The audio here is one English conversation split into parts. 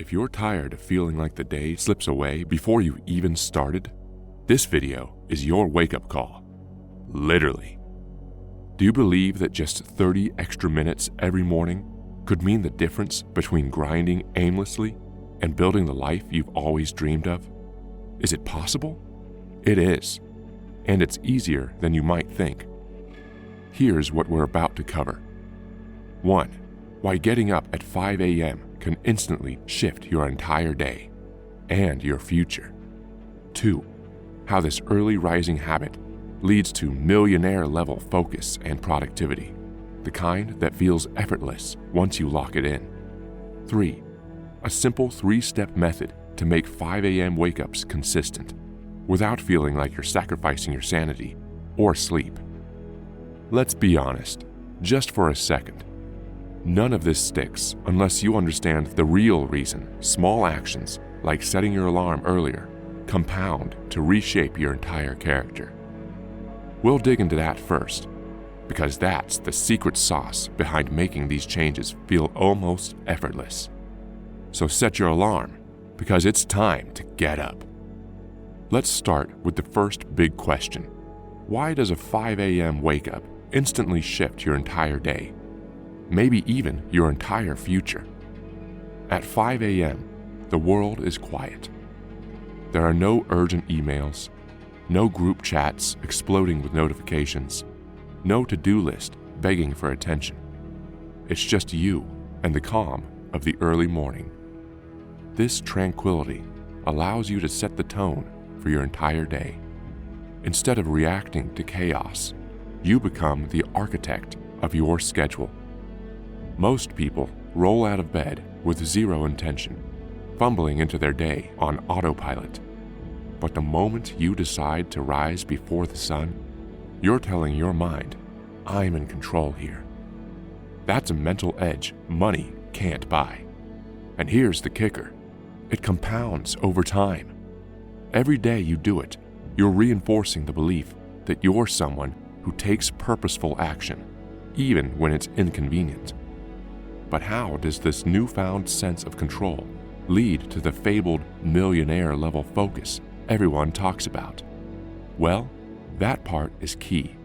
If you're tired of feeling like the day slips away before you even started, this video is your wake-up call. Literally. Do you believe that just 30 extra minutes every morning could mean the difference between grinding aimlessly and building the life you've always dreamed of? Is it possible? It is, and it's easier than you might think. Here's what we're about to cover. 1. Why getting up at 5 a.m. can instantly shift your entire day and your future. 2. How this early rising habit leads to millionaire-level focus and productivity, the kind that feels effortless once you lock it in. 3. A simple 3-step method to make 5 a.m. wake-ups consistent without feeling like you're sacrificing your sanity or sleep. Let's be honest, just for a second. None of this sticks unless you understand the real reason small actions, like setting your alarm earlier, compound to reshape your entire character. We'll dig into that first, because that's the secret sauce behind making these changes feel almost effortless. So set your alarm, because it's time to get up. Let's start with the first big question. Why does a 5 a.m. wake-up instantly shift your entire day? Maybe even your entire future. At 5 a.m., the world is quiet. There are no urgent emails, no group chats exploding with notifications, no to-do list begging for attention. It's just you and the calm of the early morning. This tranquility allows you to set the tone for your entire day. Instead of reacting to chaos, you become the architect of your schedule. Most people roll out of bed with zero intention, fumbling into their day on autopilot. But the moment you decide to rise before the sun, you're telling your mind, I'm in control here. That's a mental edge money can't buy. And here's the kicker. It compounds over time. Every day you do it, you're reinforcing the belief that you're someone who takes purposeful action, even when it's inconvenient. But how does this newfound sense of control lead to the fabled millionaire-level focus everyone talks about? Well, that part is key,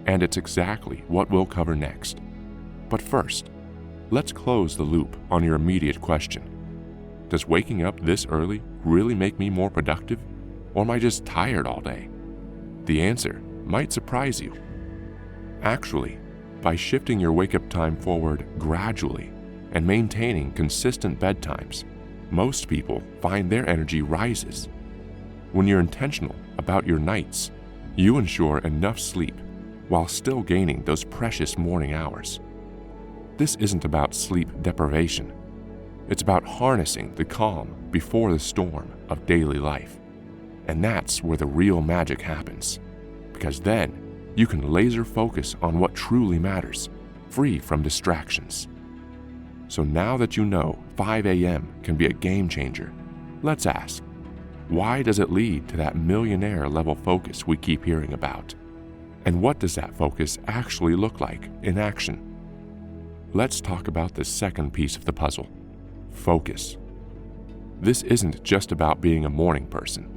and it's exactly what we'll cover next. But first, let's close the loop on your immediate question. Does waking up this early really make me more productive, or am I just tired all day? The answer might surprise you. Actually, by shifting your wake-up time forward gradually and maintaining consistent bedtimes, most people find their energy rises. When you're intentional about your nights, you ensure enough sleep while still gaining those precious morning hours. This isn't about sleep deprivation. It's about harnessing the calm before the storm of daily life. And that's where the real magic happens, because then you can laser focus on what truly matters, free from distractions. So now that you know 5 a.m. can be a game changer, let's ask, why does it lead to that millionaire-level focus we keep hearing about? And what does that focus actually look like in action? Let's talk about the second piece of the puzzle, focus. This isn't just about being a morning person.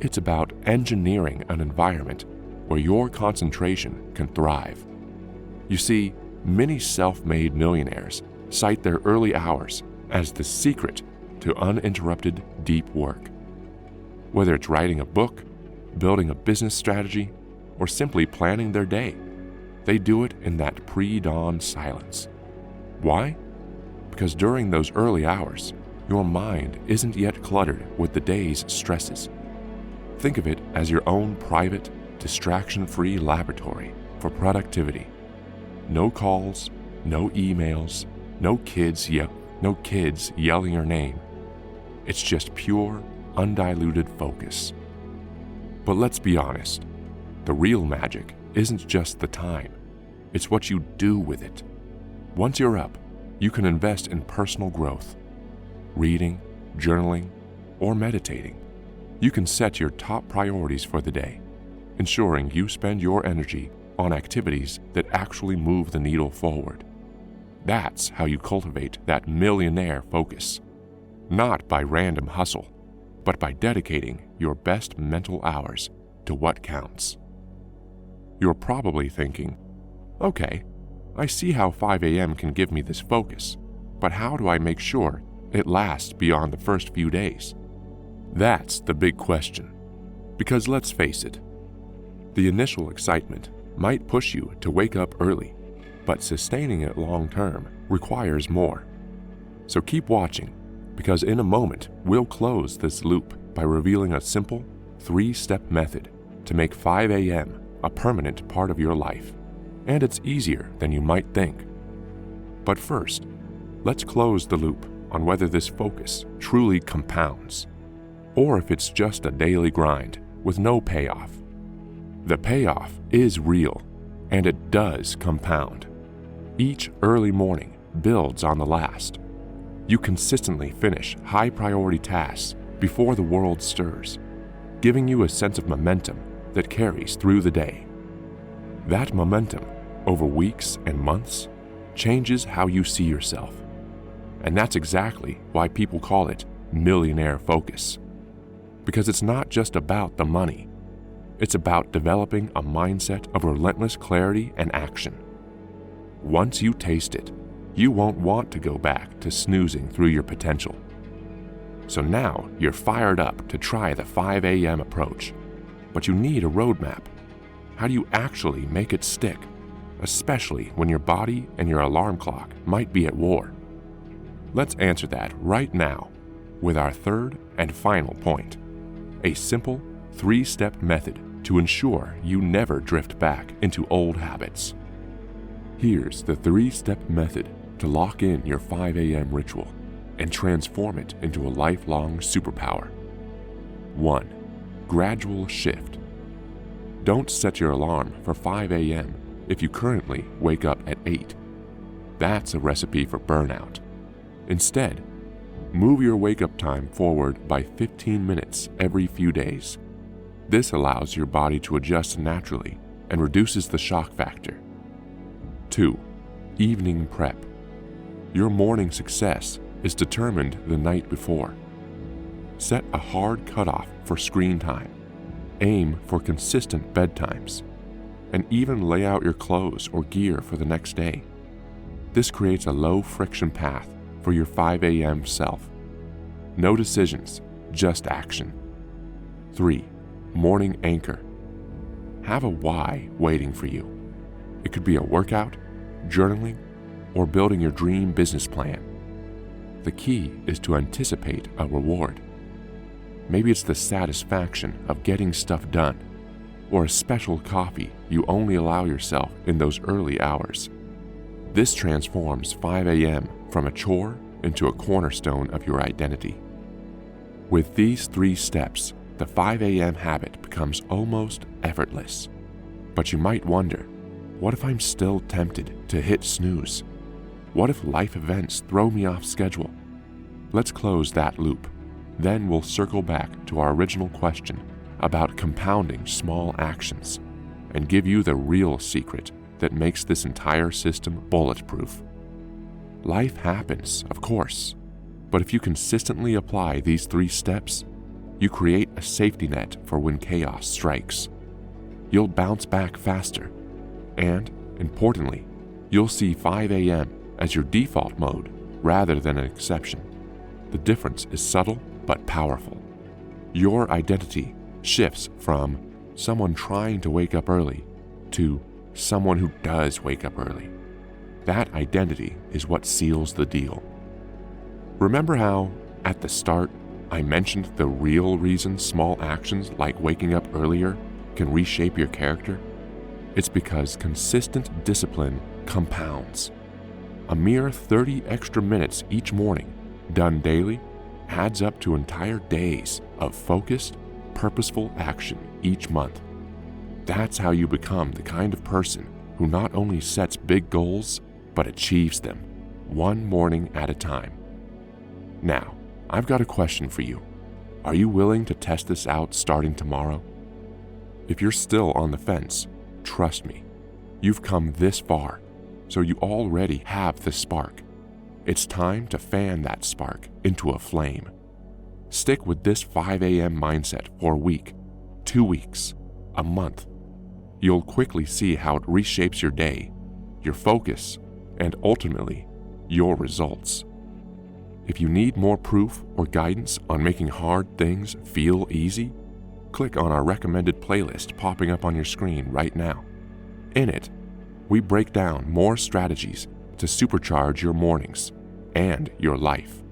It's about engineering an environment where your concentration can thrive. You see, many self-made millionaires cite their early hours as the secret to uninterrupted deep work. Whether it's writing a book, building a business strategy, or simply planning their day, they do it in that pre-dawn silence. Why? Because during those early hours, your mind isn't yet cluttered with the day's stresses. Think of it as your own private, distraction-free laboratory for productivity. No calls, no emails, no kids yelling your name. It's just pure, undiluted focus. But let's be honest, the real magic isn't just the time, it's what you do with it. Once you're up, you can invest in personal growth. Reading, journaling, or meditating. You can set your top priorities for the day, ensuring you spend your energy on activities that actually move the needle forward. That's how you cultivate that millionaire focus. not by random hustle, but by dedicating your best mental hours to what counts. You're probably thinking, okay, I see how 5 a.m. can give me this focus, but how do I make sure it lasts beyond the first few days? That's the big question. Because let's face it, the initial excitement might push you to wake up early, but sustaining it long term requires more. So keep watching, because in a moment we'll close this loop by revealing a simple 3-step method to make 5 a.m. a permanent part of your life. And it's easier than you might think. But first, let's close the loop on whether this focus truly compounds, or if it's just a daily grind with no payoff. The payoff is real, and it does compound. Each early morning builds on the last. You consistently finish high-priority tasks before the world stirs, giving you a sense of momentum that carries through the day. That momentum, over weeks and months, changes how you see yourself. And that's exactly why people call it millionaire focus. Because it's not just about the money. It's about developing a mindset of relentless clarity and action. Once you taste it, you won't want to go back to snoozing through your potential. So now you're fired up to try the 5 a.m. approach, but you need a roadmap. How do you actually make it stick, especially when your body and your alarm clock might be at war? Let's answer that right now with our third and final point, a simple 3-step method to ensure you never drift back into old habits. Here's the 3-step method to lock in your 5 a.m. ritual and transform it into a lifelong superpower. 1. Gradual shift. Don't set your alarm for 5 a.m. if you currently wake up at 8. That's a recipe for burnout. Instead, move your wake-up time forward by 15 minutes every few days. This allows your body to adjust naturally and reduces the shock factor. 2. Evening prep. Your morning success is determined the night before. Set a hard cutoff for screen time. Aim for consistent bedtimes, and even lay out your clothes or gear for the next day. This creates a low-friction path for your 5 a.m. self. No decisions, just action. 3. Morning anchor. Have a why waiting for you. It could be a workout, journaling, or building your dream business plan. The key is to anticipate a reward. Maybe it's the satisfaction of getting stuff done, or a special coffee you only allow yourself in those early hours. This transforms 5 a.m. from a chore into a cornerstone of your identity. With these 3 steps, the 5 a.m. habit becomes almost effortless. But you might wonder, what if I'm still tempted to hit snooze? What if life events throw me off schedule? Let's close that loop. Then we'll circle back to our original question about compounding small actions and give you the real secret that makes this entire system bulletproof. Life happens, of course, but if you consistently apply these 3 steps, you create a safety net for when chaos strikes. You'll bounce back faster, and, importantly, you'll see 5 a.m. as your default mode rather than an exception. The difference is subtle but powerful. Your identity shifts from someone trying to wake up early to someone who does wake up early. That identity is what seals the deal. Remember how, at the start, I mentioned the real reason small actions like waking up earlier can reshape your character? It's because consistent discipline compounds. A mere 30 extra minutes each morning, done daily, adds up to entire days of focused, purposeful action each month. That's how you become the kind of person who not only sets big goals, but achieves them, one morning at a time. Now, I've got a question for you. Are you willing to test this out starting tomorrow? If you're still on the fence, trust me, you've come this far, so you already have the spark. It's time to fan that spark into a flame. Stick with this 5 a.m. mindset for a week, 2 weeks, a month. You'll quickly see how it reshapes your day, your focus, and ultimately, your results. If you need more proof or guidance on making hard things feel easy, click on our recommended playlist popping up on your screen right now. In it, we break down more strategies to supercharge your mornings and your life.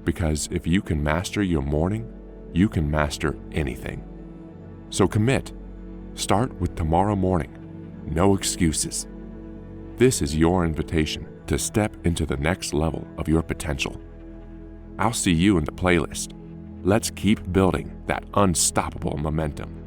Because if you can master your morning, you can master anything. So commit. Start with tomorrow morning. No excuses. This is your invitation to step into the next level of your potential. I'll see you in the playlist. Let's keep building that unstoppable momentum.